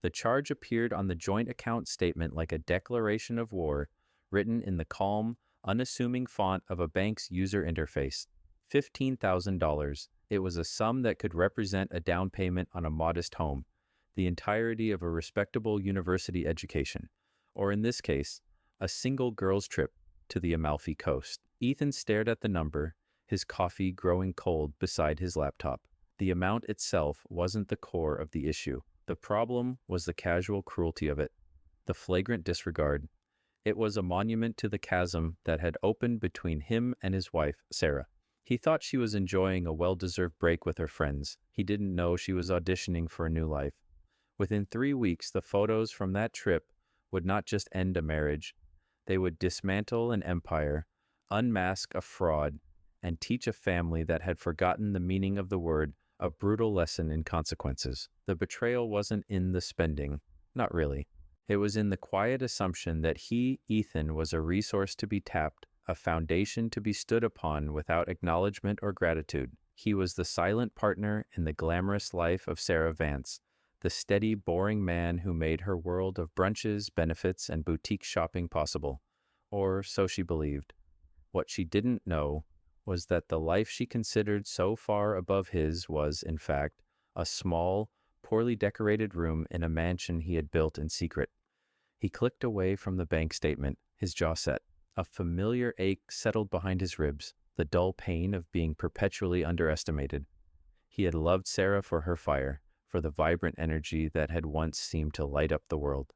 The charge appeared on the joint account statement like a declaration of war, written in the calm, unassuming font of a bank's user interface. $15,000. It was a sum that could represent a down payment on a modest home, the entirety of a respectable university education, or in this case, a single girl's trip to the Amalfi Coast. Ethan stared at the number, his coffee growing cold beside his laptop. The amount itself wasn't the core of the issue. The problem was the casual cruelty of it, the flagrant disregard. It was a monument to the chasm that had opened between him and his wife, Sarah. He thought she was enjoying a well-deserved break with her friends. He didn't know she was auditioning for a new life. Within 3 weeks, the photos from that trip would not just end a marriage. They would dismantle an empire, unmask a fraud, and teach a family that had forgotten the meaning of the word a brutal lesson in consequences. The betrayal wasn't in the spending. Not really. It was in the quiet assumption that he, Ethan, was a resource to be tapped, a foundation to be stood upon without acknowledgement or gratitude. He was the silent partner in the glamorous life of Sarah Vance, the steady, boring man who made her world of brunches, benefits, and boutique shopping possible. Or so she believed. What she didn't know was that the life she considered so far above his was, in fact, a small, poorly decorated room in a mansion he had built in secret. He clicked away from the bank statement, his jaw set. A familiar ache settled behind his ribs, the dull pain of being perpetually underestimated. He had loved Sarah for her fire, for the vibrant energy that had once seemed to light up the world.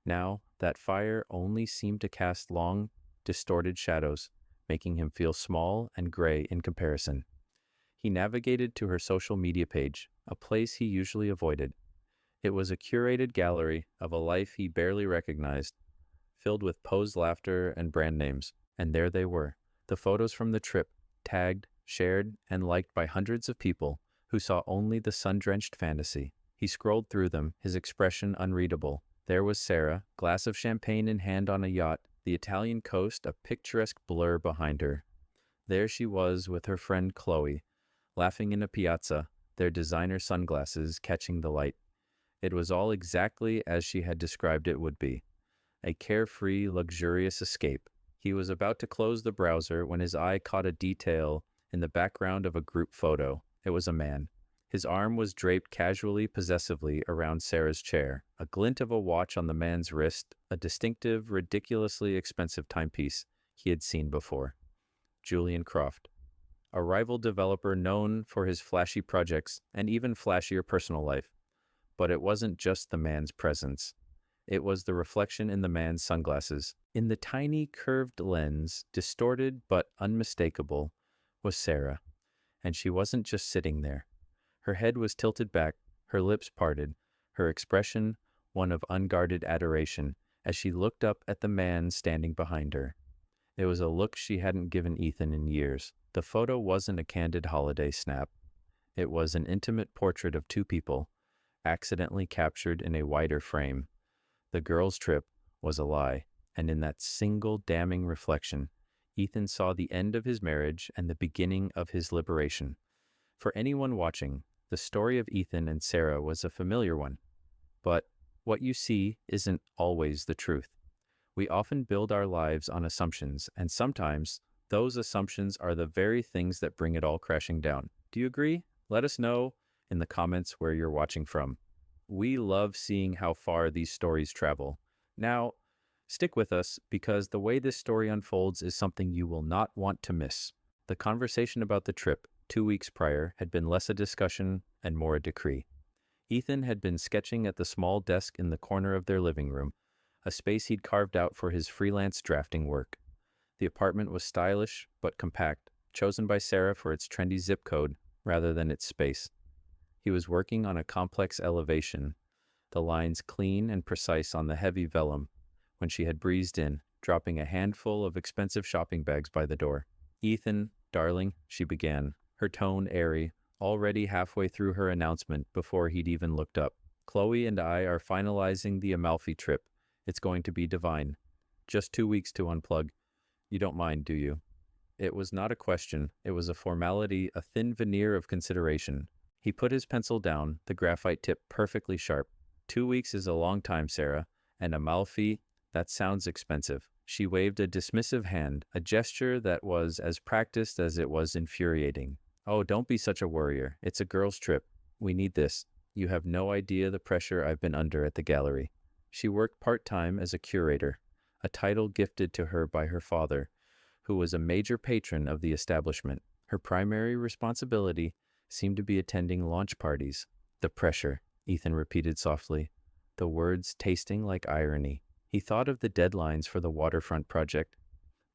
Now, that fire only seemed to cast long, distorted shadows, making him feel small and gray in comparison. He navigated to her social media page, a place he usually avoided. It was a curated gallery of a life he barely recognized, filled with posed laughter and brand names. And there they were, the photos from the trip, tagged, shared, and liked by hundreds of people who saw only the sun-drenched fantasy. He scrolled through them, his expression unreadable. There was Sarah, glass of champagne in hand on a yacht, the Italian coast a picturesque blur behind her. There she was with her friend Chloe, laughing in a piazza, their designer sunglasses catching the light. It was all exactly as she had described it would be. A carefree, luxurious escape. He was about to close the browser when his eye caught a detail in the background of a group photo. It was a man. His arm was draped casually, possessively around Sarah's chair, a glint of a watch on the man's wrist, a distinctive, ridiculously expensive timepiece he had seen before. Julian Croft, a rival developer known for his flashy projects and even flashier personal life. But it wasn't just the man's presence. It was the reflection in the man's sunglasses. In the tiny curved lens, distorted but unmistakable, was Sarah. And she wasn't just sitting there. Her head was tilted back, her lips parted, her expression one of unguarded adoration as she looked up at the man standing behind her. It was a look she hadn't given Ethan in years. The photo wasn't a candid holiday snap. It was an intimate portrait of two people, accidentally captured in a wider frame. The girl's trip was a lie, and in that single damning reflection, Ethan saw the end of his marriage and the beginning of his liberation. For anyone watching, the story of Ethan and Sarah was a familiar one. But what you see isn't always the truth. We often build our lives on assumptions, and sometimes those assumptions are the very things that bring it all crashing down. Do you agree? Let us know in the comments where you're watching from. We love seeing how far these stories travel. Now, stick with us because the way this story unfolds is something you will not want to miss. The conversation about the trip 2 weeks prior had been less a discussion and more a decree. Ethan had been sketching at the small desk in the corner of their living room, a space he'd carved out for his freelance drafting work. The apartment was stylish but compact, chosen by Sarah for its trendy zip code rather than its space. He was working on a complex elevation, the lines clean and precise on the heavy vellum, when she had breezed in, dropping a handful of expensive shopping bags by the door. "Ethan, darling," she began, her tone airy, already halfway through her announcement before he'd even looked up. "Chloe and I are finalizing the Amalfi trip. It's going to be divine. Just 2 weeks to unplug. You don't mind, do you?" It was not a question. It was a formality, a thin veneer of consideration. He put his pencil down, the graphite tip perfectly sharp. 2 weeks is a long time, Sarah, and Amalfi, that sounds expensive. She waved a dismissive hand, a gesture that was as practiced as it was infuriating. Oh, don't be such a worrier. It's a girl's trip. We need this. You have no idea the pressure I've been under at the gallery. She worked part-time as a curator, a title gifted to her by her father, who was a major patron of the establishment. Her primary responsibility seemed to be attending launch parties. The pressure, Ethan repeated softly, the words tasting like irony. He thought of the deadlines for the waterfront project,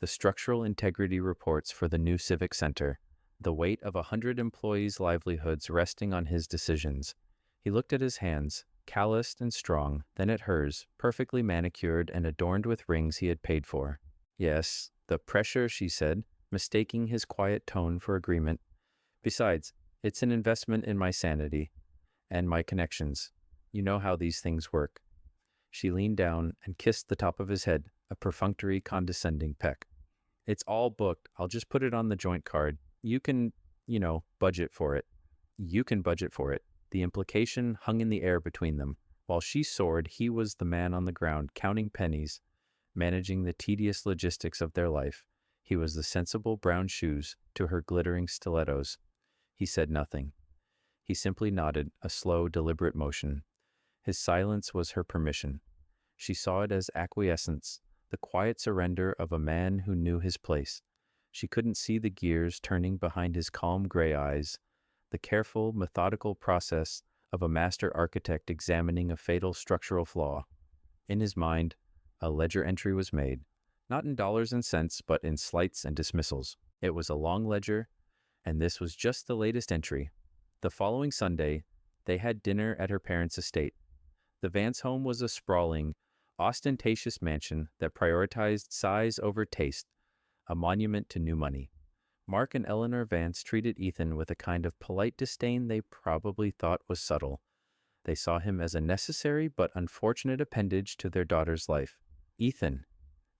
the structural integrity reports for the new civic center, the weight of 100 employees' livelihoods resting on his decisions. He looked at his hands, calloused and strong, then at hers, perfectly manicured and adorned with rings he had paid for. Yes, the pressure, she said, mistaking his quiet tone for agreement. Besides, it's an investment in my sanity and my connections. You know how these things work. She leaned down and kissed the top of his head, a perfunctory, condescending peck. It's all booked. I'll just put it on the joint card. You can, budget for it. You can budget for it. The implication hung in the air between them. While she soared, he was the man on the ground, counting pennies, managing the tedious logistics of their life. He was the sensible brown shoes to her glittering stilettos. He said nothing. He simply nodded, a slow, deliberate motion. His silence was her permission. She saw it as acquiescence, the quiet surrender of a man who knew his place. She couldn't see the gears turning behind his calm gray eyes, the careful, methodical process of a master architect examining a fatal structural flaw. In his mind, a ledger entry was made, not in dollars and cents, but in slights and dismissals. It was a long ledger, and this was just the latest entry. The following Sunday, they had dinner at her parents' estate. The Vance home was a sprawling, ostentatious mansion that prioritized size over taste, a monument to new money. Mark and Eleanor Vance treated Ethan with a kind of polite disdain they probably thought was subtle. They saw him as a necessary but unfortunate appendage to their daughter's life. Ethan,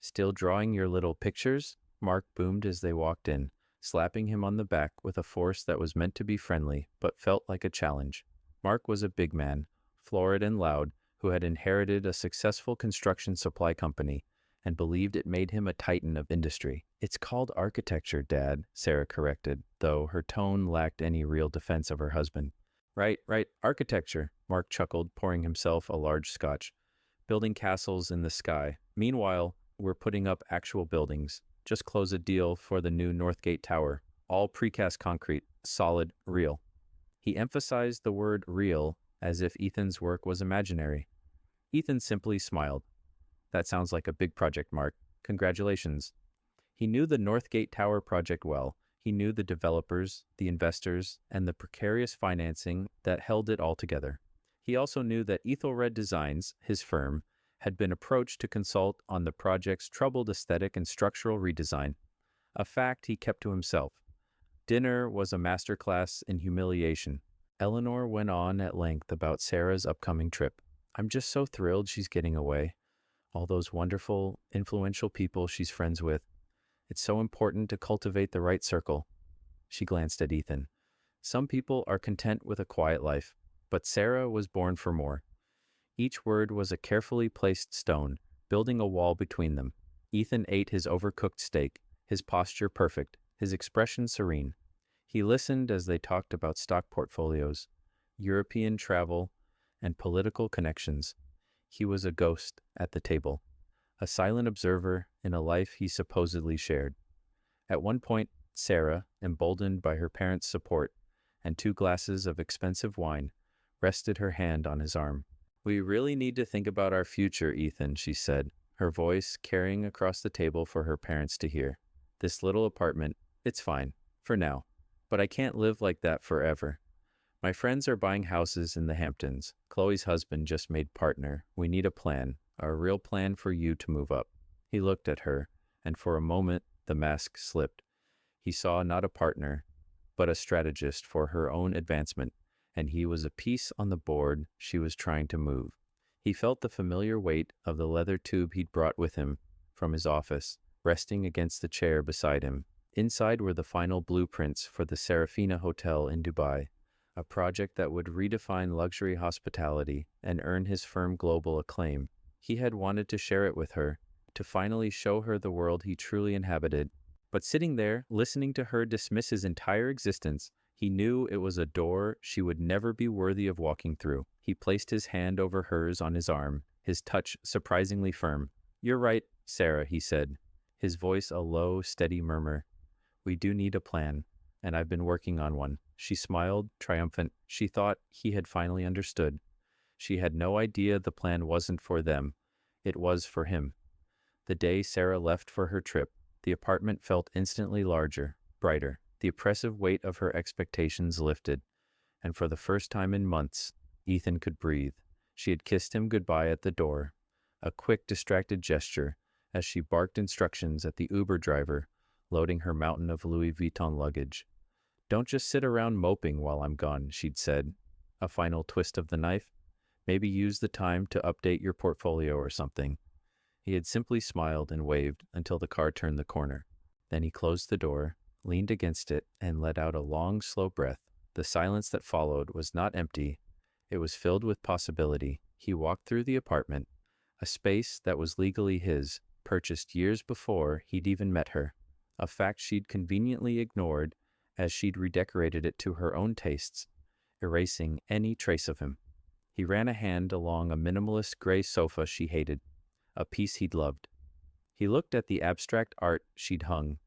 still drawing your little pictures? Mark boomed as they walked in, slapping him on the back with a force that was meant to be friendly but felt like a challenge. Mark was a big man, florid and loud, who had inherited a successful construction supply company and believed it made him a titan of industry. It's called architecture, Dad, Sarah corrected, though her tone lacked any real defense of her husband. Right, architecture, Mark chuckled, pouring himself a large scotch. Building castles in the sky. Meanwhile, we're putting up actual buildings. Just close a deal for the new Northgate Tower. All precast concrete, solid, real. He emphasized the word real as if Ethan's work was imaginary. Ethan simply smiled. That sounds like a big project, Mark. Congratulations. He knew the Northgate Tower project well. He knew the developers, the investors, and the precarious financing that held it all together. He also knew that Ethelred Designs, his firm, had been approached to consult on the project's troubled aesthetic and structural redesign, a fact he kept to himself. Dinner was a masterclass in humiliation. Eleanor went on at length about Sarah's upcoming trip. I'm just so thrilled she's getting away. All those wonderful, influential people she's friends with. It's so important to cultivate the right circle. She glanced at Ethan. Some people are content with a quiet life, but Sarah was born for more. Each word was a carefully placed stone, building a wall between them. Ethan ate his overcooked steak, his posture perfect, his expression serene. He listened as they talked about stock portfolios, European travel, and political connections. He was a ghost at the table, a silent observer in a life he supposedly shared. At one point, Sarah, emboldened by her parents' support and 2 glasses of expensive wine, rested her hand on his arm. We really need to think about our future, Ethan, she said, her voice carrying across the table for her parents to hear. This little apartment, it's fine, for now, but I can't live like that forever. My friends are buying houses in the Hamptons. Chloe's husband just made partner. We need a plan, a real plan for you to move up. He looked at her, and for a moment the mask slipped. He saw not a partner, but a strategist for her own advancement, and he was a piece on the board she was trying to move. He felt the familiar weight of the leather tube he'd brought with him from his office, resting against the chair beside him. Inside were the final blueprints for the Serafina Hotel in Dubai, a project that would redefine luxury hospitality and earn his firm global acclaim. He had wanted to share it with her, to finally show her the world he truly inhabited. But sitting there, listening to her dismiss his entire existence, he knew it was a door she would never be worthy of walking through. He placed his hand over hers on his arm, his touch surprisingly firm. "You're right, Sarah," he said, his voice a low, steady murmur. "We do need a plan, and I've been working on one." She smiled, triumphant. She thought he had finally understood. She had no idea the plan wasn't for them. It was for him. The day Sarah left for her trip, the apartment felt instantly larger, brighter. The oppressive weight of her expectations lifted, and for the first time in months, Ethan could breathe. She had kissed him goodbye at the door, a quick, distracted gesture as she barked instructions at the Uber driver, loading her mountain of Louis Vuitton luggage. "Don't just sit around moping while I'm gone," she'd said. A final twist of the knife. "Maybe use the time to update your portfolio or something." He had simply smiled and waved until the car turned the corner. Then he closed the door, leaned against it, and let out a long, slow breath. The silence that followed was not empty. It was filled with possibility. He walked through the apartment, a space that was legally his, purchased years before he'd even met her, a fact she'd conveniently ignored as she'd redecorated it to her own tastes, erasing any trace of him. He ran a hand along a minimalist gray sofa she hated, a piece he'd loved. He looked at the abstract art she'd hung,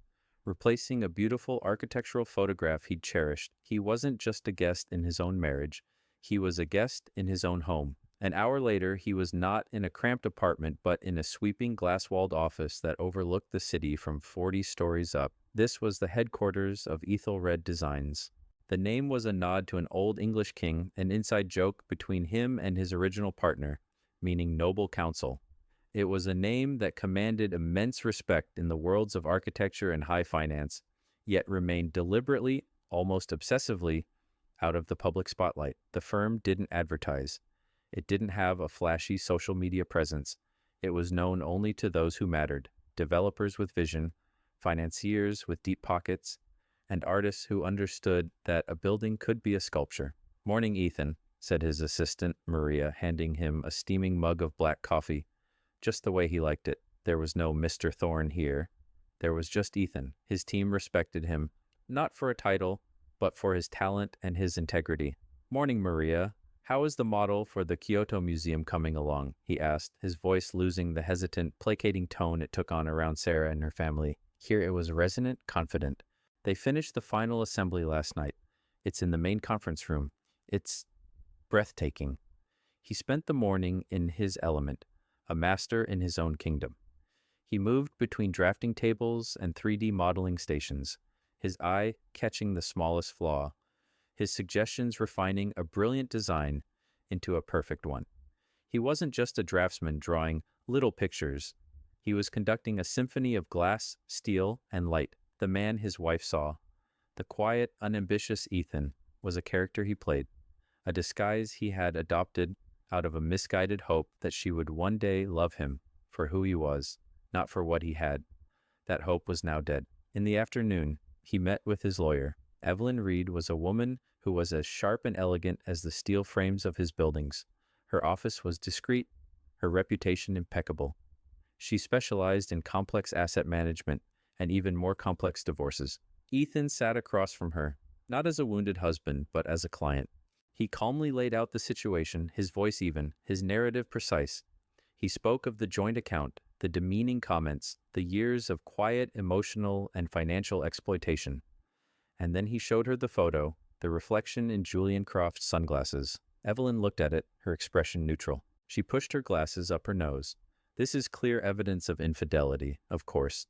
replacing a beautiful architectural photograph he'd cherished. He wasn't just a guest in his own marriage, he was a guest in his own home. An hour later, he was not in a cramped apartment, but in a sweeping glass-walled office that overlooked the city from 40 stories up. This was the headquarters of Ethelred Designs. The name was a nod to an old English king, an inside joke between him and his original partner, meaning noble counsel. It was a name that commanded immense respect in the worlds of architecture and high finance, yet remained deliberately, almost obsessively, out of the public spotlight. The firm didn't advertise. It didn't have a flashy social media presence. It was known only to those who mattered: developers with vision, financiers with deep pockets, and artists who understood that a building could be a sculpture. "Morning, Ethan," said his assistant, Maria, handing him a steaming mug of black coffee, just the way he liked it. There was no Mr. Thorne here. There was just Ethan. His team respected him, not for a title, but for his talent and his integrity. "Morning, Maria. How is the model for the Kyoto Museum coming along?" he asked, his voice losing the hesitant, placating tone it took on around Sarah and her family. Here it was resonant, confident. "They finished the final assembly last night. It's in the main conference room. It's breathtaking." He spent the morning in his element, a master in his own kingdom. He moved between drafting tables and 3D modeling stations, his eye catching the smallest flaw, his suggestions refining a brilliant design into a perfect one. He wasn't just a draftsman drawing little pictures. He was conducting a symphony of glass, steel, and light. The man his wife saw, the quiet, unambitious Ethan, was a character he played, a disguise he had adopted out of a misguided hope that she would one day love him for who he was, not for what he had. That hope was now dead. In the afternoon, he met with his lawyer. Evelyn Reed was a woman who was as sharp and elegant as the steel frames of his buildings. Her office was discreet, her reputation impeccable. She specialized in complex asset management and even more complex divorces. Ethan sat across from her, not as a wounded husband, but as a client. He calmly laid out the situation, his voice even, his narrative precise. He spoke of the joint account, the demeaning comments, the years of quiet, emotional, and financial exploitation. And then he showed her the photo, the reflection in Julian Croft's sunglasses. Evelyn looked at it, her expression neutral. She pushed her glasses up her nose. "This is clear evidence of infidelity, of course.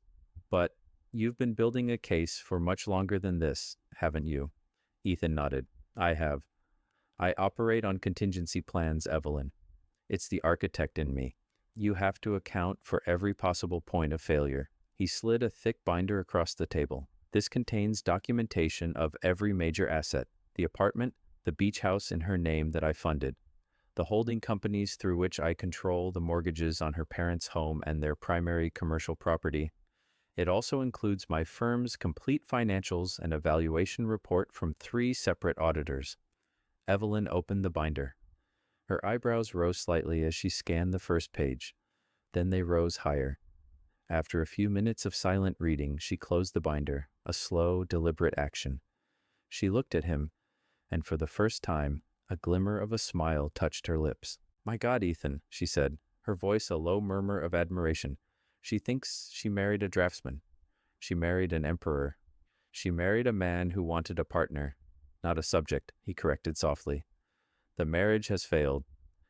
But you've been building a case for much longer than this, haven't you?" Ethan nodded. "I have. I operate on contingency plans, Evelyn. It's the architect in me. You have to account for every possible point of failure." He slid a thick binder across the table. "This contains documentation of every major asset: the apartment, the beach house in her name that I funded, the holding companies through which I control the mortgages on her parents' home and their primary commercial property. It also includes my firm's complete financials and evaluation report from 3 separate auditors. Evelyn opened the binder. Her eyebrows rose slightly as she scanned the first page. Then they rose higher. After a few minutes of silent reading, she closed the binder, a slow, deliberate action. She looked at him, and for the first time, a glimmer of a smile touched her lips. "My God, Ethan," she said, her voice a low murmur of admiration. "She thinks she married a draftsman. She married an emperor. She married a man who wanted a partner, not a subject," he corrected softly. "The marriage has failed.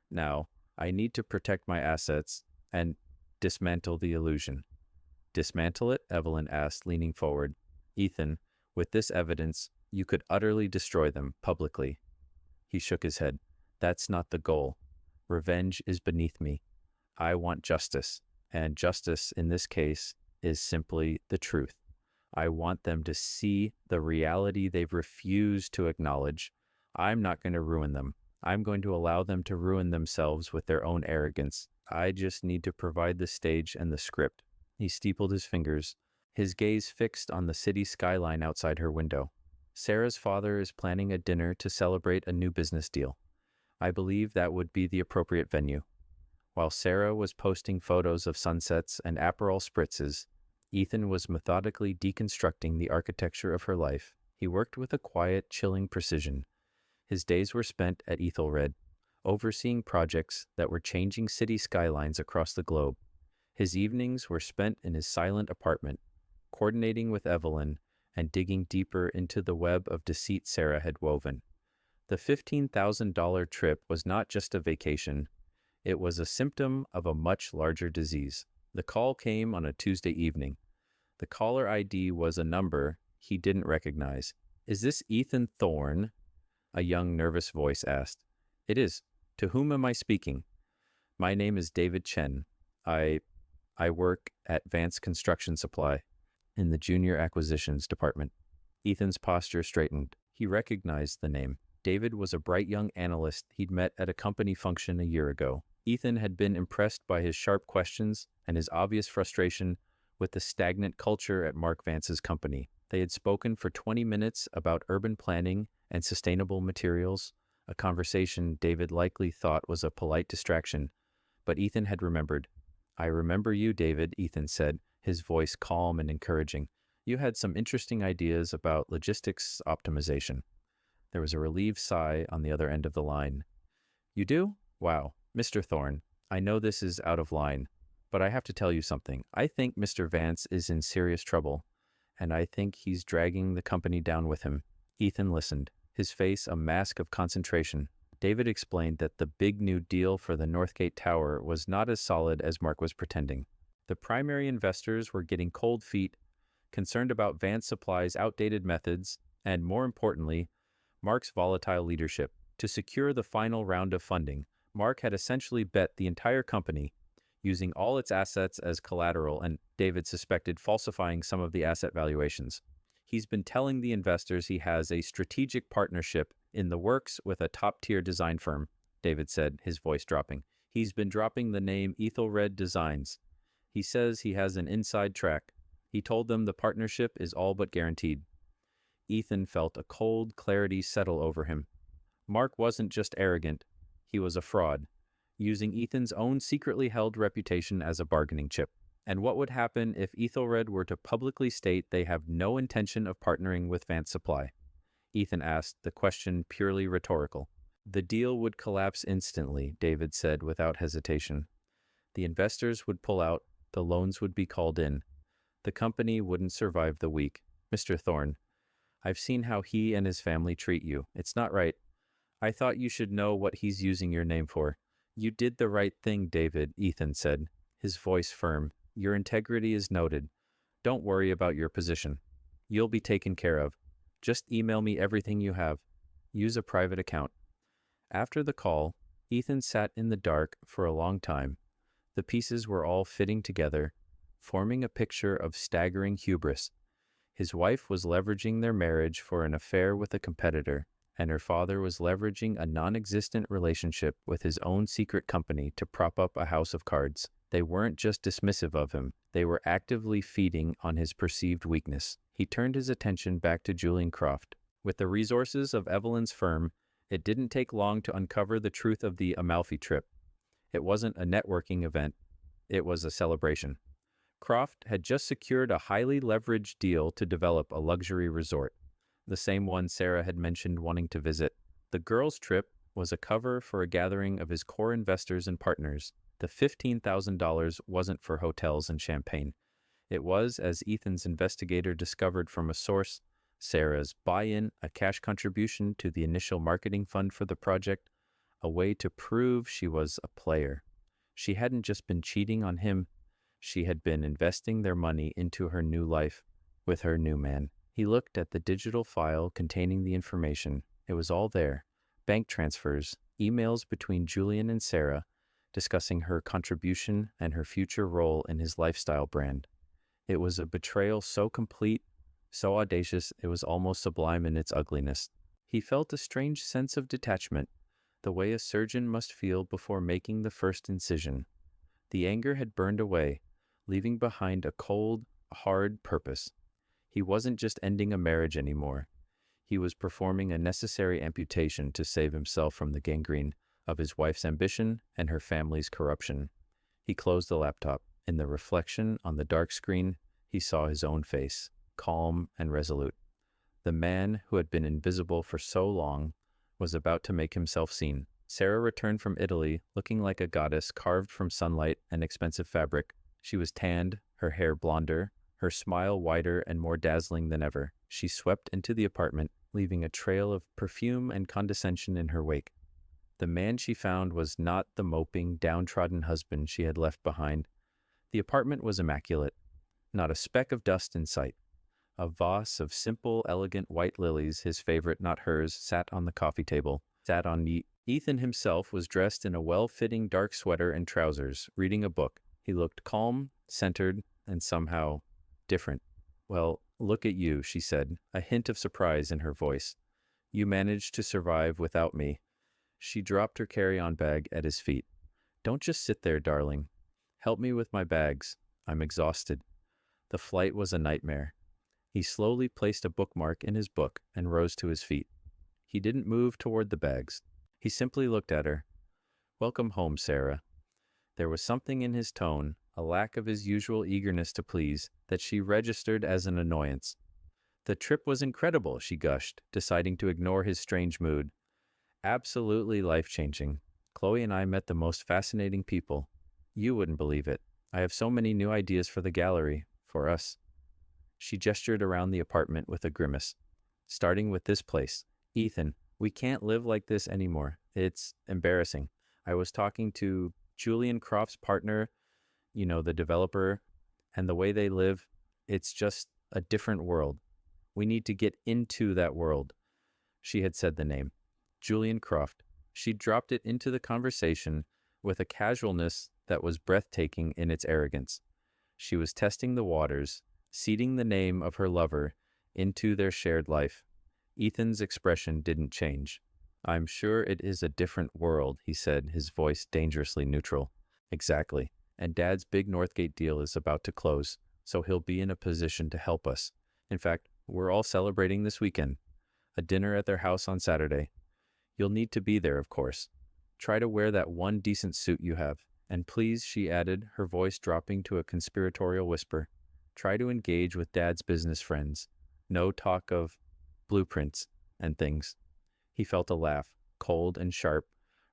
Now, I need to protect my assets and dismantle the illusion." "Dismantle it?" Evelyn asked, leaning forward. "Ethan, with this evidence, you could utterly destroy them publicly." He shook his head. "That's not the goal. Revenge is beneath me. I want justice, and justice in this case is simply the truth. I want them to see the reality they've refused to acknowledge. I'm not going to ruin them. I'm going to allow them to ruin themselves with their own arrogance. I just need to provide the stage and the script." He steepled his fingers, his gaze fixed on the city skyline outside her window. "Sarah's father is planning a dinner to celebrate a new business deal. I believe that would be the appropriate venue." While Sarah was posting photos of sunsets and Aperol spritzes, Ethan was methodically deconstructing the architecture of her life. He worked with a quiet, chilling precision. His days were spent at Ethelred, overseeing projects that were changing city skylines across the globe. His evenings were spent in his silent apartment, coordinating with Evelyn and digging deeper into the web of deceit Sarah had woven. The $15,000 trip was not just a vacation. It was a symptom of a much larger disease. The call came on a Tuesday evening. The caller ID was a number he didn't recognize. "Is this Ethan Thorne?" a young, nervous voice asked. "It is. To whom am I speaking?" "My name is David Chen. I work at Vance Construction Supply in the Junior Acquisitions Department." Ethan's posture straightened. He recognized the name. David was a bright young analyst he'd met at a company function a year ago. Ethan had been impressed by his sharp questions and his obvious frustration with the stagnant culture at Mark Vance's company. They had spoken for 20 minutes about urban planning and sustainable materials, a conversation David likely thought was a polite distraction. But Ethan had remembered. "I remember you, David," Ethan said, his voice calm and encouraging. "You had some interesting ideas about logistics optimization." There was a relieved sigh on the other end of the line. "You do? Wow. Mr. Thorne, I know this is out of line, but I have to tell you something. I think Mr. Vance is in serious trouble, and I think he's dragging the company down with him." Ethan listened, his face a mask of concentration. David explained that the big new deal for the Northgate Tower was not as solid as Mark was pretending. The primary investors were getting cold feet, concerned about Vance Supply's outdated methods, and more importantly, Mark's volatile leadership. To secure the final round of funding, Mark had essentially bet the entire company, using all its assets as collateral and, David suspected, falsifying some of the asset valuations. He's been telling the investors he has a strategic partnership in the works with a top-tier design firm, David said, his voice dropping. He's been dropping the name Ethelred Designs. He says he has an inside track. He told them the partnership is all but guaranteed. Ethan felt a cold clarity settle over him. Mark wasn't just arrogant. He was a fraud, using Ethan's own secretly held reputation as a bargaining chip. And what would happen if Ethelred were to publicly state they have no intention of partnering with Vance Supply? Ethan asked, the question purely rhetorical. "The deal would collapse instantly," David said without hesitation. "The investors would pull out, the loans would be called in. The company wouldn't survive the week. Mr. Thorne, I've seen how he and his family treat you. It's not right. I thought you should know what he's using your name for." "You did the right thing, David," Ethan said, his voice firm. "Your integrity is noted. Don't worry about your position. You'll be taken care of. Just email me everything you have. Use a private account." After the call, Ethan sat in the dark for a long time. The pieces were all fitting together, forming a picture of staggering hubris. His wife was leveraging their marriage for an affair with a competitor, and her father was leveraging a non-existent relationship with his own secret company to prop up a house of cards. They weren't just dismissive of him, they were actively feeding on his perceived weakness. He turned his attention back to Julian Croft. With the resources of Evelyn's firm It didn't take long to uncover the truth of the Amalfi trip. It wasn't a networking event, it was a celebration. Croft had just secured a highly leveraged deal to develop a luxury resort, the same one Sarah had mentioned wanting to visit. The girls' trip was a cover for a gathering of his core investors and partners. The $15,000 wasn't for hotels and champagne. It was, as Ethan's investigator discovered from a source, Sarah's buy-in, a cash contribution to the initial marketing fund for the project, a way to prove she was a player. She hadn't just been cheating on him, she had been investing their money into her new life with her new man. He looked at the digital file containing the information. It was all there. Bank transfers, emails between Julian and Sarah, discussing her contribution and her future role in his lifestyle brand. It was a betrayal so complete, so audacious, it was almost sublime in its ugliness. He felt a strange sense of detachment, the way a surgeon must feel before making the first incision. The anger had burned away, leaving behind a cold, hard purpose. He wasn't just ending a marriage anymore. He was performing a necessary amputation to save himself from the gangrene of his wife's ambition and her family's corruption. He closed the laptop. In the reflection on the dark screen, he saw his own face, calm and resolute. The man who had been invisible for so long was about to make himself seen. Sarah returned from Italy looking like a goddess carved from sunlight and expensive fabric. She was tanned, her hair blonder, her smile wider and more dazzling than ever. She swept into the apartment, leaving a trail of perfume and condescension in her wake. The man she found was not the moping, downtrodden husband she had left behind. The apartment was immaculate, not a speck of dust in sight. A vase of simple, elegant white lilies, his favorite, not hers, sat on the coffee table. Ethan himself was dressed in a well-fitting dark sweater and trousers, reading a book. He looked calm, centered, and somehow different. "Well, look at you," she said, a hint of surprise in her voice. "You managed to survive without me." She dropped her carry-on bag at his feet. "Don't just sit there, darling. Help me with my bags. I'm exhausted." The flight was a nightmare. He slowly placed a bookmark in his book and rose to his feet. He didn't move toward the bags. He simply looked at her. "Welcome home, Sarah." There was something in his tone, a lack of his usual eagerness to please, that she registered as an annoyance. "The trip was incredible," she gushed, deciding to ignore his strange mood. "Absolutely life-changing. Chloe and I met the most fascinating people. You wouldn't believe it. I have so many new ideas for the gallery, for us." She gestured around the apartment with a grimace. "Starting with this place. Ethan, we can't live like this anymore. It's embarrassing. I was talking to Julian Croft's partner, the developer, and the way they live, it's just a different world. We need to get into that world." She had said the name. Julian Croft. She dropped it into the conversation with a casualness that was breathtaking in its arrogance. She was testing the waters, seeding the name of her lover into their shared life. Ethan's expression didn't change. "I'm sure it is a different world," he said, his voice dangerously neutral. "Exactly. And Dad's big Northgate deal is about to close, so he'll be in a position to help us. In fact, we're all celebrating this weekend. A dinner at their house on Saturday. You'll need to be there, of course. Try to wear that one decent suit you have. And please," she added, her voice dropping to a conspiratorial whisper, "try to engage with Dad's business friends. No talk of blueprints and things." He felt a laugh, cold and sharp,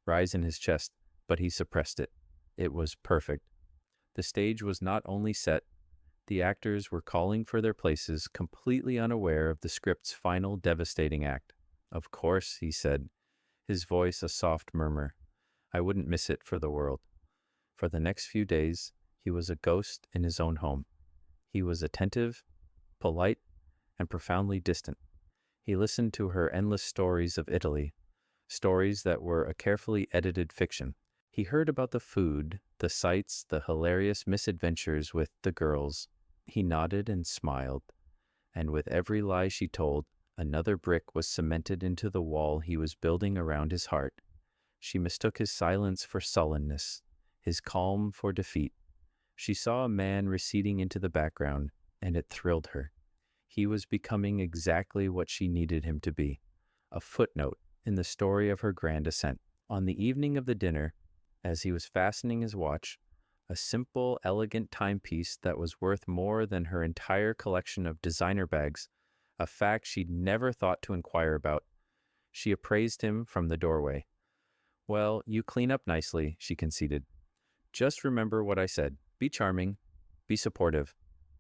rise in his chest, but he suppressed it. It was perfect. The stage was not only set, the actors were calling for their places, completely unaware of the script's final devastating act. "Of course," he said, his voice a soft murmur. "I wouldn't miss it for the world." For the next few days, he was a ghost in his own home. He was attentive, polite, and profoundly distant. He listened to her endless stories of Italy, stories that were a carefully edited fiction. He heard about the food, the sights, the hilarious misadventures with the girls. He nodded and smiled, and with every lie she told, another brick was cemented into the wall he was building around his heart. She mistook his silence for sullenness, his calm for defeat. She saw a man receding into the background, and it thrilled her. He was becoming exactly what she needed him to be, a footnote in the story of her grand ascent. On the evening of the dinner, as he was fastening his watch, a simple, elegant timepiece that was worth more than her entire collection of designer bags, a fact she'd never thought to inquire about, she appraised him from the doorway. "Well, you clean up nicely," she conceded. "Just remember what I said. Be charming, be supportive,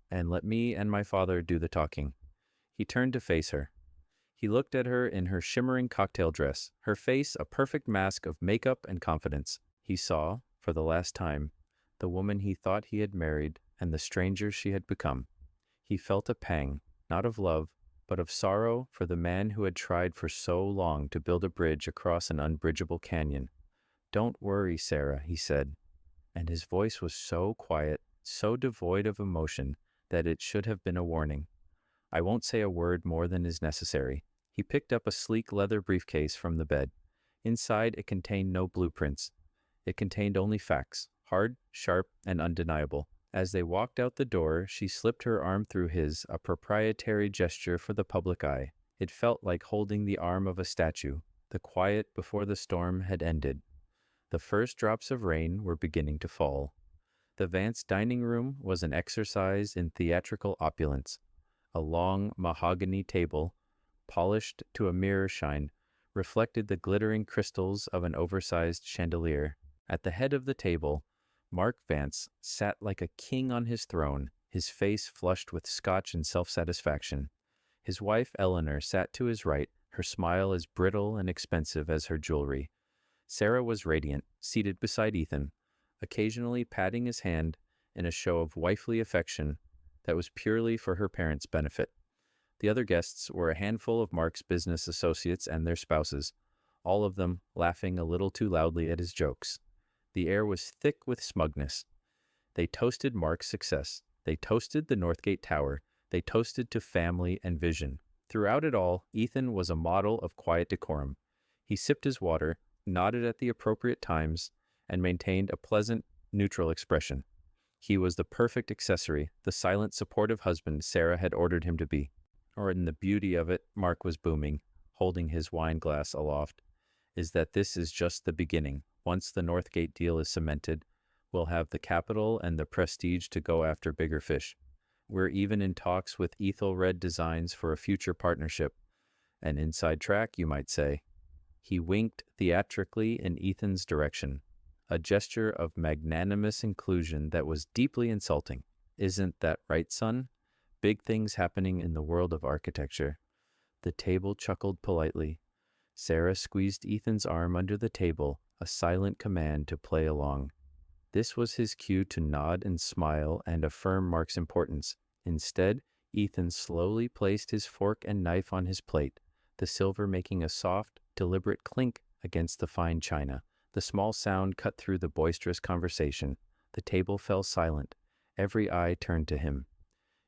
and let me and my father do the talking." He turned to face her. He looked at her in her shimmering cocktail dress, her face a perfect mask of makeup and confidence. He saw, for the last time, the woman he thought he had married and the stranger she had become. He felt a pang, not of love, but of sorrow for the man who had tried for so long to build a bridge across an unbridgeable canyon. "Don't worry, Sarah," he said, and his voice was so quiet, so devoid of emotion, that it should have been a warning. "I won't say a word more than is necessary." He picked up a sleek leather briefcase from the bed. Inside, it contained no blueprints. It contained only facts, hard, sharp, and undeniable. As they walked out the door, she slipped her arm through his, a proprietary gesture for the public eye. It felt like holding the arm of a statue. The quiet before the storm had ended. The first drops of rain were beginning to fall. The Vance dining room was an exercise in theatrical opulence. A long mahogany table, polished to a mirror shine, reflected the glittering crystals of an oversized chandelier. At the head of the table, Mark Vance sat like a king on his throne, his face flushed with scotch and self-satisfaction. His wife, Eleanor, sat to his right, her smile as brittle and expensive as her jewelry. Sarah was radiant, seated beside Ethan, occasionally patting his hand in a show of wifely affection that was purely for her parents' benefit. The other guests were a handful of Mark's business associates and their spouses, all of them laughing a little too loudly at his jokes. The air was thick with smugness. They toasted Mark's success. They toasted the Northgate Tower. They toasted to family and vision. Throughout it all, Ethan was a model of quiet decorum. He sipped his water, nodded at the appropriate times, and maintained a pleasant, neutral expression. He was the perfect accessory, the silent, supportive husband Sarah had ordered him to be. Or in the beauty of it, Mark was booming, holding his wine glass aloft, is that this is just the beginning. Once the Northgate deal is cemented, we'll have the capital and the prestige to go after bigger fish. We're even in talks with Ethelred Designs for a future partnership. An inside track, you might say. He winked theatrically in Ethan's direction, a gesture of magnanimous inclusion that was deeply insulting. "Isn't that right, son? Big things happening in the world of architecture." The table chuckled politely. Sarah squeezed Ethan's arm under the table, a silent command to play along. This was his cue to nod and smile and affirm Mark's importance. Instead, Ethan slowly placed his fork and knife on his plate, the silver making a soft, deliberate clink against the fine china. The small sound cut through the boisterous conversation. The table fell silent. Every eye turned to him.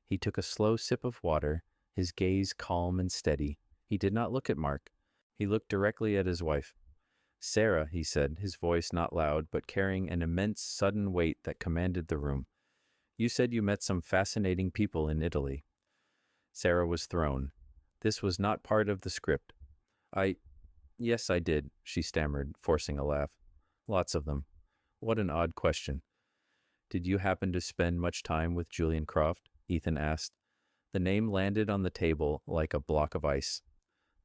He took a slow sip of water, his gaze calm and steady. He did not look at Mark. He looked directly at his wife. "Sarah," he said, his voice not loud, but carrying an immense sudden weight that commanded the room. "You said you met some fascinating people in Italy." Sarah was thrown. This was not part of the script. Yes, I did," she stammered, forcing a laugh. "Lots of them." "What an odd question." "Did you happen to spend much time with Julian Croft?" Ethan asked. The name landed on the table like a block of ice.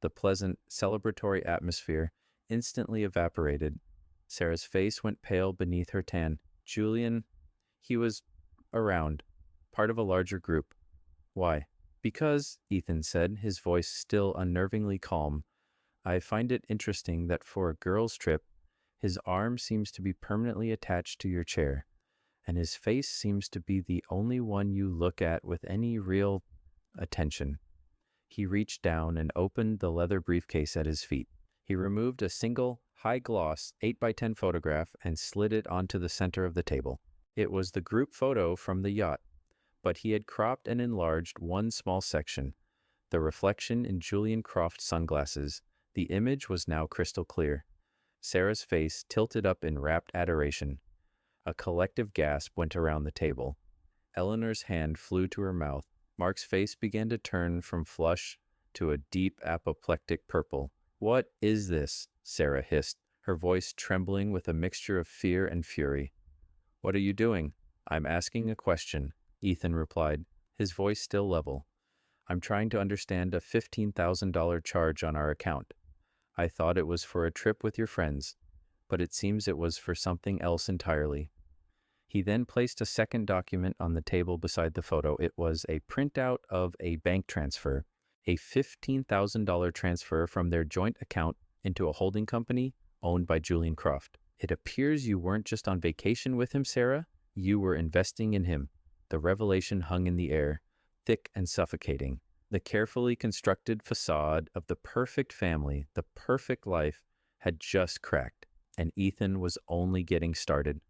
The pleasant, celebratory atmosphere instantly evaporated. Sarah's face went pale beneath her tan. "Julian, he was around, part of a larger group." "Why?" "Because," Ethan said, his voice still unnervingly calm, "I find it interesting that for a girl's trip, his arm seems to be permanently attached to your chair, and his face seems to be the only one you look at with any real attention." He reached down and opened the leather briefcase at his feet. He removed a single, high-gloss 8x10 photograph and slid it onto the center of the table. It was the group photo from the yacht, but he had cropped and enlarged one small section, the reflection in Julian Croft's sunglasses. The image was now crystal clear. Sarah's face tilted up in rapt adoration. A collective gasp went around the table. Eleanor's hand flew to her mouth. Mark's face began to turn from flush to a deep apoplectic purple. What is this? Sarah hissed, her voice trembling with a mixture of fear and fury. What are you doing? I'm asking a question, Ethan replied, his voice still level. I'm trying to understand a $15,000 charge on our account. I thought it was for a trip with your friends, but it seems it was for something else entirely. He then placed a second document on the table beside the photo. It was a printout of a bank transfer, a $15,000 transfer from their joint account into a holding company owned by Julian Croft. It appears you weren't just on vacation with him, Sarah. You were investing in him. The revelation hung in the air, thick and suffocating. The carefully constructed facade of the perfect family, the perfect life, had just cracked, and Ethan was only getting started.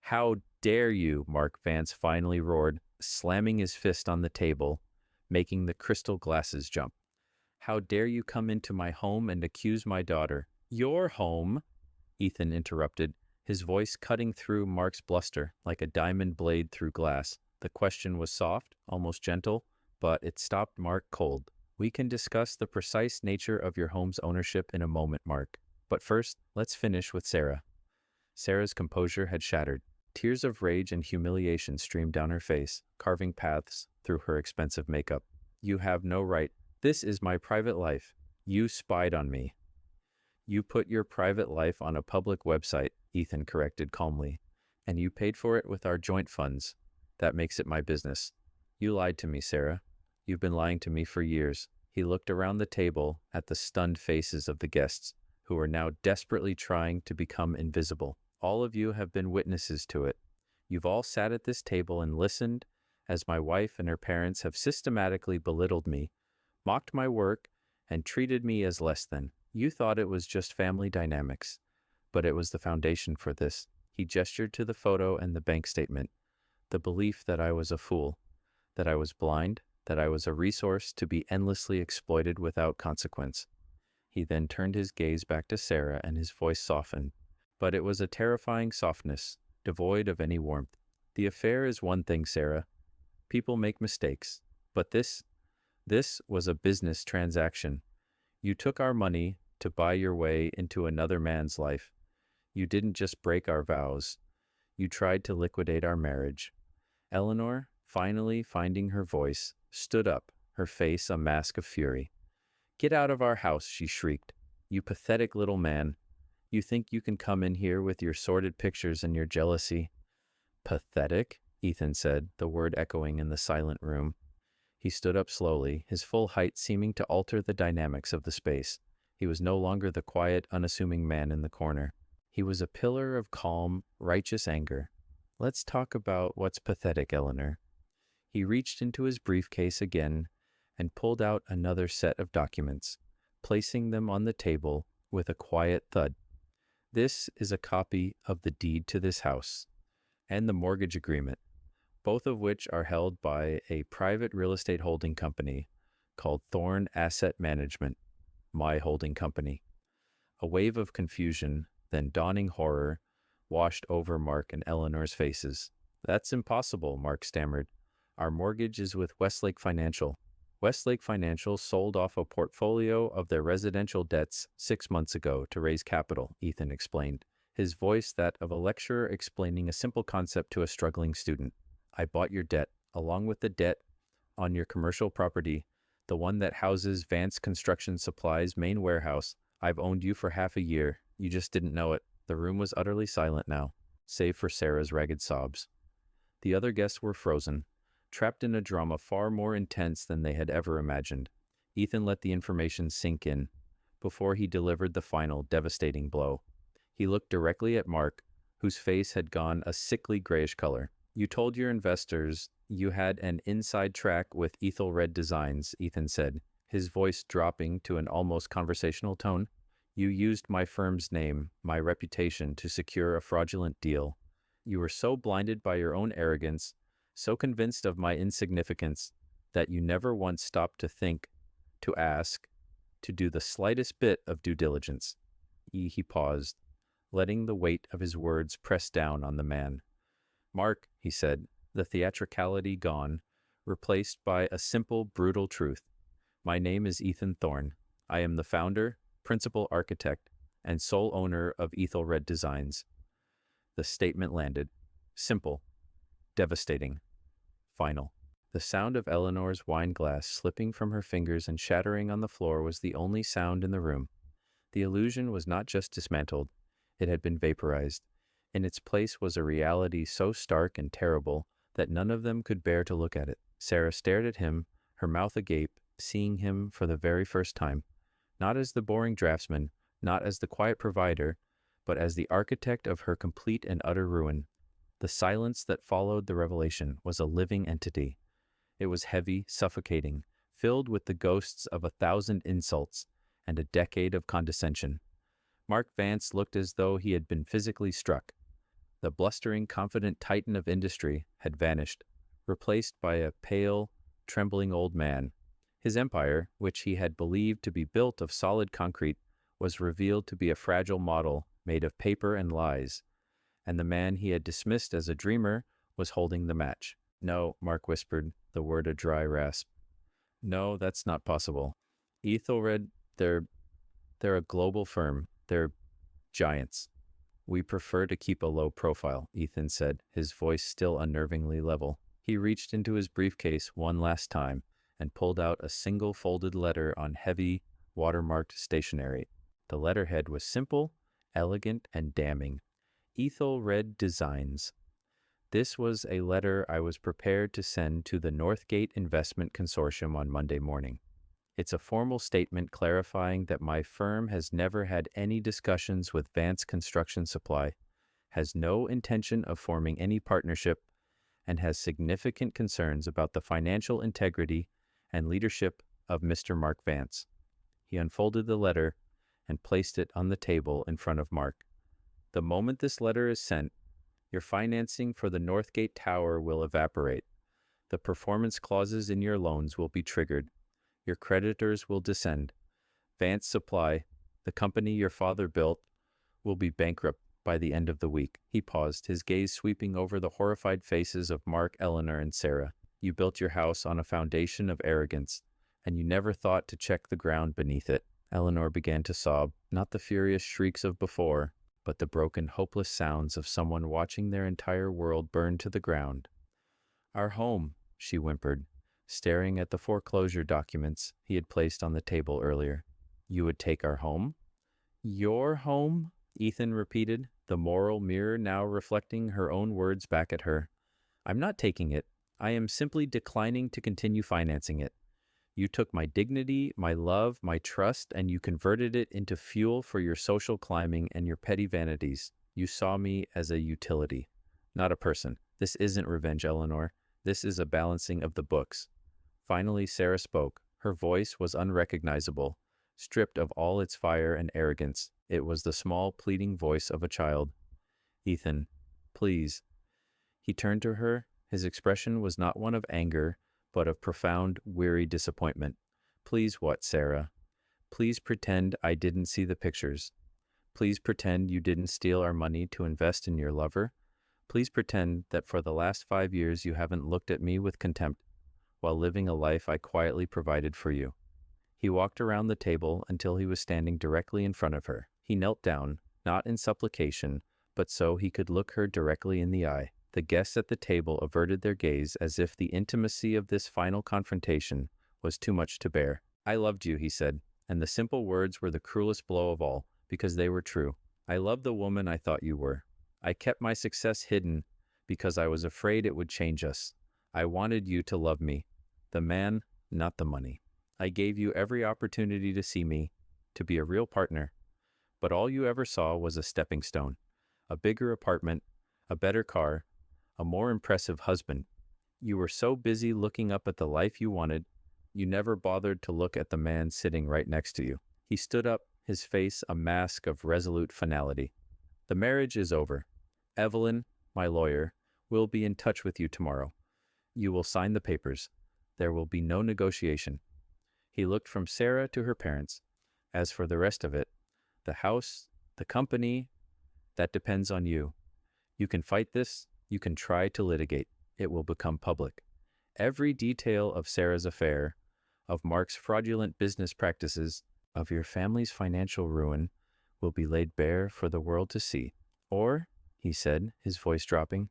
How dare you, Mark Vance finally roared, slamming his fist on the table, making the crystal glasses jump. How dare you come into my home and accuse my daughter? Your home? Ethan interrupted, his voice cutting through Mark's bluster like a diamond blade through glass. The question was soft, almost gentle, but it stopped Mark cold. We can discuss the precise nature of your home's ownership in a moment, Mark. But first, let's finish with Sarah. Sarah's composure had shattered. Tears of rage and humiliation streamed down her face, carving paths through her expensive makeup. You have no right. This is my private life. You spied on me. You put your private life on a public website, Ethan corrected calmly, and you paid for it with our joint funds. That makes it my business. You lied to me, Sarah. You've been lying to me for years. He looked around the table at the stunned faces of the guests, who were now desperately trying to become invisible. All of you have been witnesses to it. You've all sat at this table and listened as my wife and her parents have systematically belittled me, mocked my work, and treated me as less than. You thought it was just family dynamics, but it was the foundation for this. He gestured to the photo and the bank statement. The belief that I was a fool, that I was blind, that I was a resource to be endlessly exploited without consequence. He then turned his gaze back to Sarah and his voice softened, but it was a terrifying softness, devoid of any warmth. The affair is one thing, Sarah. People make mistakes, but this was a business transaction. You took our money to buy your way into another man's life. You didn't just break our vows. You tried to liquidate our marriage. Eleanor, finally finding her voice, stood up, her face a mask of fury. Get out of our house, she shrieked. You pathetic little man. You think you can come in here with your sordid pictures and your jealousy? Pathetic? Ethan said, the word echoing in the silent room. He stood up slowly, his full height seeming to alter the dynamics of the space. He was no longer the quiet, unassuming man in the corner. He was a pillar of calm, righteous anger. Let's talk about what's pathetic, Eleanor. He reached into his briefcase again and pulled out another set of documents, placing them on the table with a quiet thud. This is a copy of the deed to this house and the mortgage agreement, both of which are held by a private real estate holding company called Thorn Asset Management, my holding company. A wave of confusion, then dawning horror, washed over Mark and Eleanor's faces. That's impossible, Mark stammered. Our mortgage is with Westlake Financial. Westlake Financial sold off a portfolio of their residential debts 6 months ago to raise capital, Ethan explained, his voice that of a lecturer explaining a simple concept to a struggling student. I bought your debt, along with the debt on your commercial property, the one that houses Vance Construction Supply's main warehouse. I've owned you for half a year. You just didn't know it. The room was utterly silent now, save for Sarah's ragged sobs. The other guests were frozen, trapped in a drama far more intense than they had ever imagined. Ethan let the information sink in before he delivered the final, devastating blow. He looked directly at Mark, whose face had gone a sickly grayish color. You told your investors you had an inside track with Ethel Red Designs, Ethan said, his voice dropping to an almost conversational tone. You used my firm's name, my reputation, to secure a fraudulent deal. You were so blinded by your own arrogance, so convinced of my insignificance, that you never once stopped to think, to ask, to do the slightest bit of due diligence. He paused, letting the weight of his words press down on the man. Mark, he said, the theatricality gone, replaced by a simple, brutal truth. My name is Ethan Thorne. I am the founder, principal architect and sole owner of Ethelred Designs. The statement landed. Simple, devastating, final. The sound of Eleanor's wine glass slipping from her fingers and shattering on the floor was the only sound in the room. The illusion was not just dismantled, it had been vaporized. In its place was a reality so stark and terrible that none of them could bear to look at it. Sarah stared at him, her mouth agape, seeing him for the very first time, not as the boring draftsman, not as the quiet provider, but as the architect of her complete and utter ruin. The silence that followed the revelation was a living entity. It was heavy, suffocating, filled with the ghosts of 1,000 insults and a decade of condescension. Mark Vance looked as though he had been physically struck. The blustering, confident titan of industry had vanished, replaced by a pale, trembling old man. His empire, which he had believed to be built of solid concrete, was revealed to be a fragile model made of paper and lies, and the man he had dismissed as a dreamer was holding the match. No, Mark whispered, the word a dry rasp. No, that's not possible. Ethelred, they're a global firm. They're giants. We prefer to keep a low profile, Ethan said, his voice still unnervingly level. He reached into his briefcase one last time and pulled out a single folded letter on heavy, watermarked stationery. The letterhead was simple, elegant, and damning. Ethelred Designs. This was a letter I was prepared to send to the Northgate Investment Consortium on Monday morning. It's a formal statement clarifying that my firm has never had any discussions with Vance Construction Supply, has no intention of forming any partnership, and has significant concerns about the financial integrity and leadership of Mr. Mark Vance. He unfolded the letter and placed it on the table in front of Mark. The moment this letter is sent, your financing for the Northgate Tower will evaporate. The performance clauses in your loans will be triggered. Your creditors will descend. Vance Supply, the company your father built, will be bankrupt by the end of the week. He paused, his gaze sweeping over the horrified faces of Mark, Eleanor, and Sarah. You built your house on a foundation of arrogance, and you never thought to check the ground beneath it. Eleanor began to sob, not the furious shrieks of before, but the broken, hopeless sounds of someone watching their entire world burn to the ground. Our home, she whimpered, staring at the foreclosure documents he had placed on the table earlier. You would take our home? Your home? Ethan repeated, the moral mirror now reflecting her own words back at her. I'm not taking it. I am simply declining to continue financing it. You took my dignity, my love, my trust, and you converted it into fuel for your social climbing and your petty vanities. You saw me as a utility, not a person. This isn't revenge, Eleanor. This is a balancing of the books. Finally, Sarah spoke. Her voice was unrecognizable, stripped of all its fire and arrogance. It was the small, pleading voice of a child. Ethan, please. He turned to her. His expression was not one of anger, but of profound, weary disappointment. Please what, Sarah? Please pretend I didn't see the pictures. Please pretend you didn't steal our money to invest in your lover. Please pretend that for the last 5 years you haven't looked at me with contempt while living a life I quietly provided for you. He walked around the table until he was standing directly in front of her. He knelt down, not in supplication, but so he could look her directly in the eye. The guests at the table averted their gaze as if the intimacy of this final confrontation was too much to bear. I loved you, he said, and the simple words were the cruelest blow of all, because they were true. I loved the woman I thought you were. I kept my success hidden because I was afraid it would change us. I wanted you to love me, the man, not the money. I gave you every opportunity to see me, to be a real partner, but all you ever saw was a stepping stone, a bigger apartment, a better car, a more impressive husband. You were so busy looking up at the life you wanted, you never bothered to look at the man sitting right next to you. He stood up, his face a mask of resolute finality. The marriage is over. Evelyn, my lawyer, will be in touch with you tomorrow. You will sign the papers. There will be no negotiation. He looked from Sarah to her parents. As for the rest of it, the house, the company, that depends on you. You can fight this. You can try to litigate. It will become public. Every detail of Sarah's affair, of Mark's fraudulent business practices, of your family's financial ruin will be laid bare for the world to see. Or, he said, his voice dropping,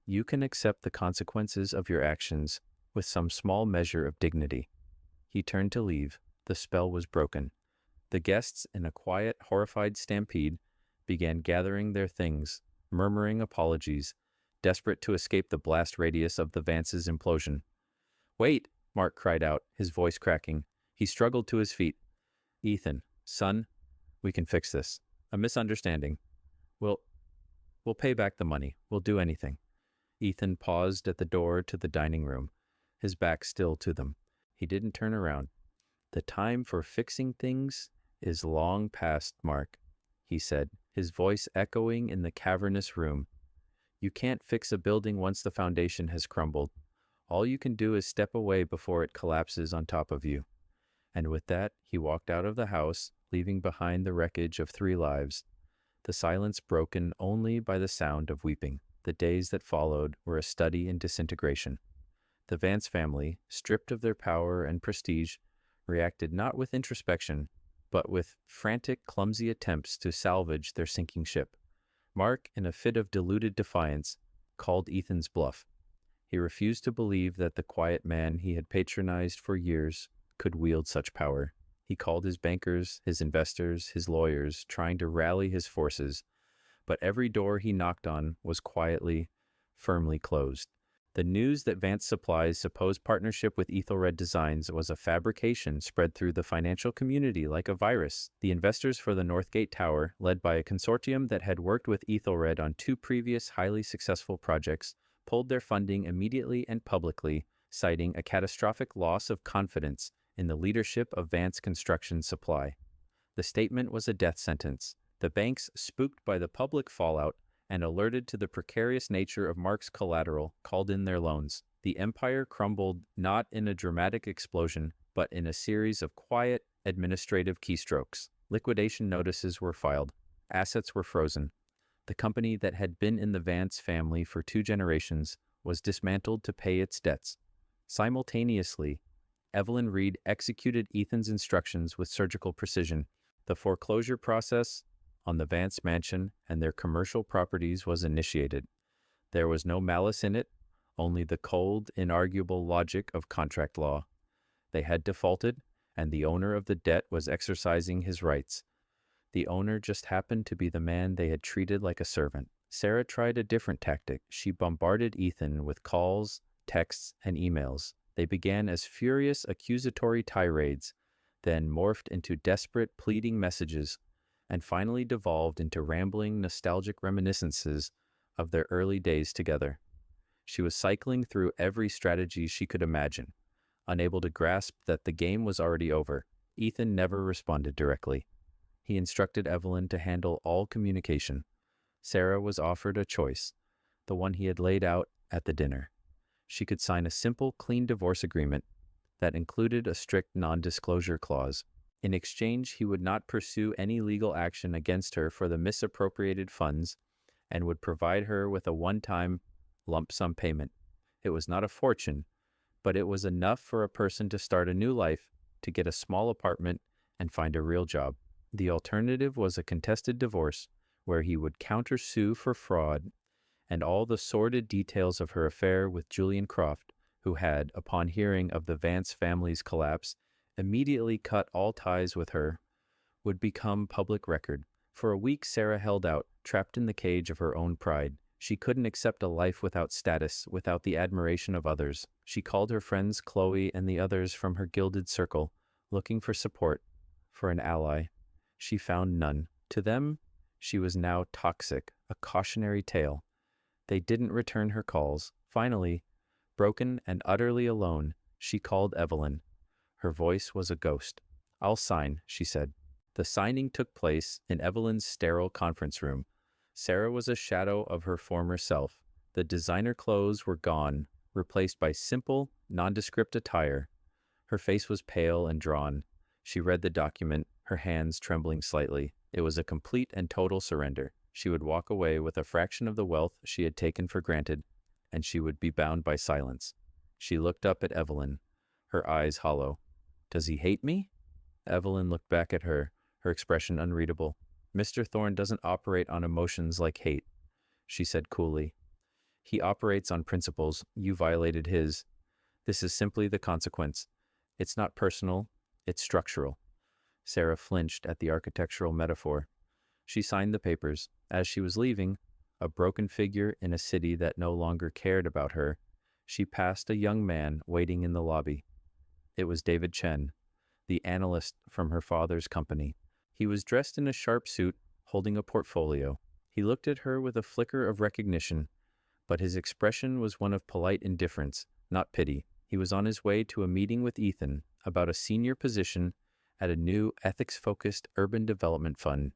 you can accept the consequences of your actions with some small measure of dignity. He turned to leave. The spell was broken. The guests, in a quiet, horrified stampede, began gathering their things, murmuring apologies, desperate to escape the blast radius of the Vance's implosion. Wait, Mark cried out, his voice cracking. He struggled to his feet. Ethan, son, we can fix this. A misunderstanding. We'll pay back the money. We'll do anything. Ethan paused at the door to the dining room, his back still to them. He didn't turn around. The time for fixing things is long past, Mark, he said, his voice echoing in the cavernous room. You can't fix a building once the foundation has crumbled. All you can do is step away before it collapses on top of you. And with that, he walked out of the house, leaving behind the wreckage of 3 lives, the silence broken only by the sound of weeping. The days that followed were a study in disintegration. The Vance family, stripped of their power and prestige, reacted not with introspection, but with frantic, clumsy attempts to salvage their sinking ship. Mark, in a fit of deluded defiance, called Ethan's bluff. He refused to believe that the quiet man he had patronized for years could wield such power. He called his bankers, his investors, his lawyers, trying to rally his forces, but every door he knocked on was quietly, firmly closed. The news that Vance Supply's supposed partnership with Ethelred Designs was a fabrication spread through the financial community like a virus. The investors for the Northgate Tower, led by a consortium that had worked with Ethelred on 2 previous highly successful projects, pulled their funding immediately and publicly, citing a catastrophic loss of confidence in the leadership of Vance Construction Supply. The statement was a death sentence. The banks, spooked by the public fallout and alerted to the precarious nature of Mark's collateral, called in their loans. The empire crumbled not in a dramatic explosion, but in a series of quiet, administrative keystrokes. Liquidation notices were filed. Assets were frozen. The company that had been in the Vance family for 2 generations was dismantled to pay its debts. Simultaneously, Evelyn Reed executed Ethan's instructions with surgical precision. The foreclosure process on the Vance mansion and their commercial properties was initiated. There was no malice in it, only the cold, inarguable logic of contract law. They had defaulted, and the owner of the debt was exercising his rights. The owner just happened to be the man they had treated like a servant. Sarah tried a different tactic. She bombarded Ethan with calls, texts, and emails. They began as furious accusatory tirades, then morphed into desperate, pleading messages, and finally devolved into rambling, nostalgic reminiscences of their early days together. She was cycling through every strategy she could imagine, unable to grasp that the game was already over. Ethan never responded directly. He instructed Evelyn to handle all communication. Sarah was offered a choice, the one he had laid out at the dinner. She could sign a simple, clean divorce agreement that included a strict non-disclosure clause. In exchange, he would not pursue any legal action against her for the misappropriated funds and would provide her with a one-time lump sum payment. It was not a fortune, but it was enough for a person to start a new life, to get a small apartment, and find a real job. The alternative was a contested divorce, where he would countersue for fraud and all the sordid details of her affair with Julian Croft, who had, upon hearing of the Vance family's collapse, immediately cut all ties with her, would become public record. For a week, Sarah held out, trapped in the cage of her own pride. She couldn't accept a life without status, without the admiration of others. She called her friends Chloe and the others from her gilded circle, looking for support, for an ally. She found none. To them, she was now toxic, a cautionary tale. They didn't return her calls. Finally, broken and utterly alone, she called Evelyn. Her voice was a ghost. "I'll sign," she said. The signing took place in Evelyn's sterile conference room. Sarah was a shadow of her former self. The designer clothes were gone, replaced by simple, nondescript attire. Her face was pale and drawn. She read the document, her hands trembling slightly. It was a complete and total surrender. She would walk away with a fraction of the wealth she had taken for granted, and she would be bound by silence. She looked up at Evelyn, her eyes hollow. "Does he hate me?" Evelyn looked back at her, her expression unreadable. Mr. Thorne doesn't operate on emotions like hate, she said coolly. He operates on principles. You violated his. This is simply the consequence. It's not personal, it's structural. Sarah flinched at the architectural metaphor. She signed the papers. As she was leaving, a broken figure in a city that no longer cared about her, she passed a young man waiting in the lobby. It was David Chen, the analyst from her father's company. He was dressed in a sharp suit, holding a portfolio. He looked at her with a flicker of recognition, but his expression was one of polite indifference, not pity. He was on his way to a meeting with Ethan about a senior position at a new ethics-focused urban development fund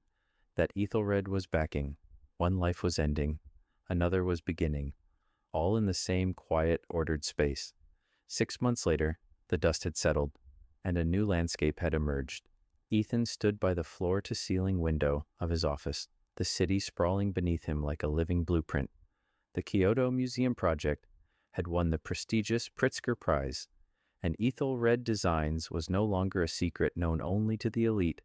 that Ethelred was backing. One life was ending, another was beginning, all in the same quiet, ordered space. 6 months later, the dust had settled, and a new landscape had emerged. Ethan stood by the floor-to-ceiling window of his office, the city sprawling beneath him like a living blueprint. The Kyoto Museum project had won the prestigious Pritzker Prize, and Ethelred Designs was no longer a secret known only to the elite.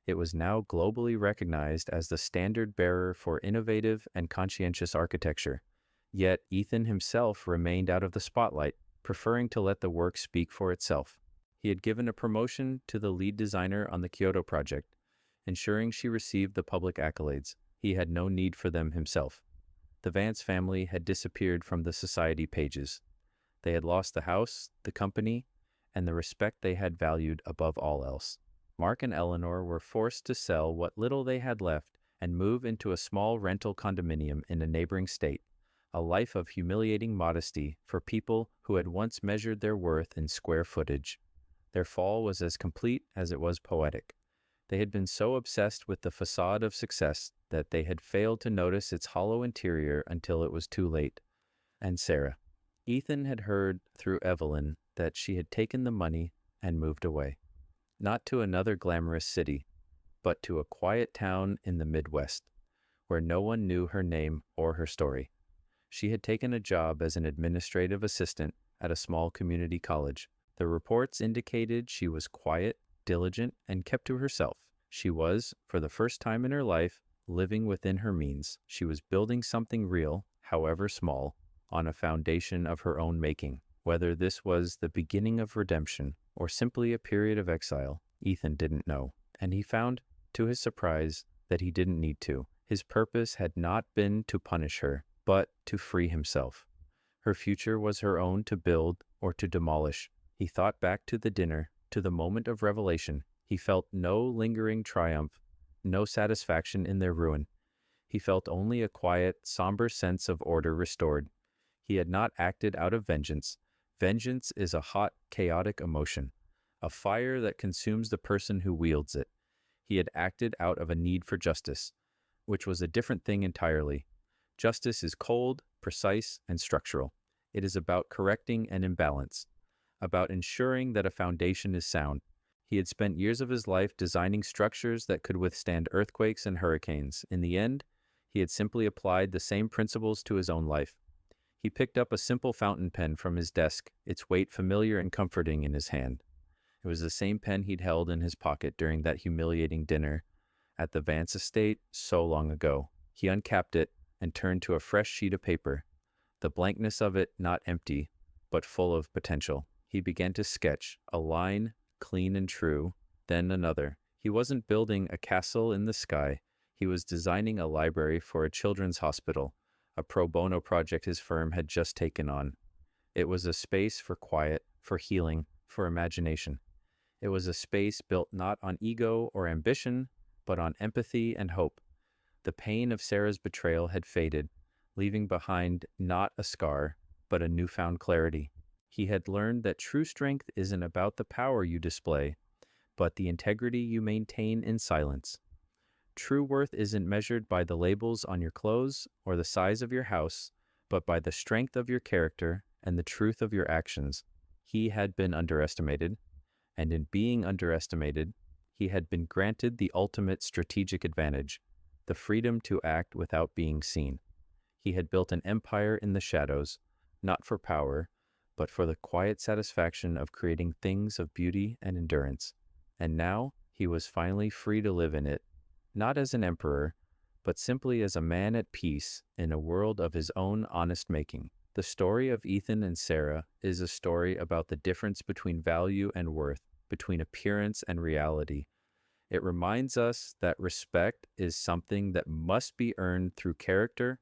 It was now globally recognized as the standard-bearer for innovative and conscientious architecture. Yet Ethan himself remained out of the spotlight, preferring to let the work speak for itself. He had given a promotion to the lead designer on the Kyoto project, ensuring she received the public accolades. He had no need for them himself. The Vance family had disappeared from the society pages. They had lost the house, the company, and the respect they had valued above all else. Mark and Eleanor were forced to sell what little they had left and move into a small rental condominium in a neighboring state, a life of humiliating modesty for people who had once measured their worth in square footage. Their fall was as complete as it was poetic. They had been so obsessed with the facade of success that they had failed to notice its hollow interior until it was too late. And Sarah. Ethan had heard through Evelyn that she had taken the money and moved away. Not to another glamorous city, but to a quiet town in the Midwest, where no one knew her name or her story. She had taken a job as an administrative assistant at a small community college. The reports indicated she was quiet, diligent, and kept to herself. She was, for the first time in her life, living within her means. She was building something real, however small, on a foundation of her own making. Whether this was the beginning of redemption or simply a period of exile, Ethan didn't know. And he found, to his surprise, that he didn't need to. His purpose had not been to punish her, but to free himself. Her future was her own to build or to demolish. He thought back to the dinner, to the moment of revelation. He felt no lingering triumph, no satisfaction in their ruin. He felt only a quiet, somber sense of order restored. He had not acted out of vengeance. Vengeance is a hot, chaotic emotion, a fire that consumes the person who wields it. He had acted out of a need for justice, which was a different thing entirely. Justice is cold, precise, and structural. It is about correcting an imbalance, about ensuring that a foundation is sound. He had spent years of his life designing structures that could withstand earthquakes and hurricanes. In the end, he had simply applied the same principles to his own life. He picked up a simple fountain pen from his desk, its weight familiar and comforting in his hand. It was the same pen he'd held in his pocket during that humiliating dinner at the Vance estate so long ago. He uncapped it and turned to a fresh sheet of paper, the blankness of it not empty, but full of potential. He began to sketch, a line, clean and true, then another. He wasn't building a castle in the sky. He was designing a library for a children's hospital, a pro bono project his firm had just taken on. It was a space for quiet, for healing, for imagination. It was a space built not on ego or ambition, but on empathy and hope. The pain of Sarah's betrayal had faded, leaving behind not a scar, but a newfound clarity. He had learned that true strength isn't about the power you display, but the integrity you maintain in silence. True worth isn't measured by the labels on your clothes or the size of your house, but by the strength of your character and the truth of your actions. He had been underestimated, and in being underestimated, he had been granted the ultimate strategic advantage, the freedom to act without being seen. He had built an empire in the shadows, not for power, but for the quiet satisfaction of creating things of beauty and endurance. and now he was finally free to live in it, not as an emperor, but simply as a man at peace in a world of his own honest making. The story of Ethan and Sarah is a story about the difference between value and worth, between appearance and reality. It reminds us that respect is something that must be earned through character,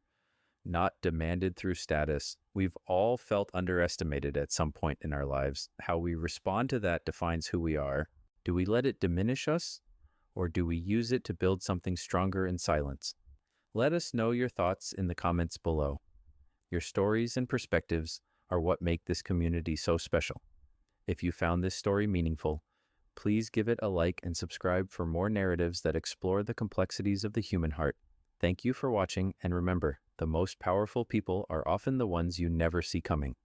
not demanded through status. We've all felt underestimated at some point in our lives. How we respond to that defines who we are. Do we let it diminish us, or do we use it to build something stronger in silence? Let us know your thoughts in the comments below. Your stories and perspectives are what make this community so special. If you found this story meaningful, please give it a like and subscribe for more narratives that explore the complexities of the human heart. Thank you for watching, and remember, the most powerful people are often the ones you never see coming.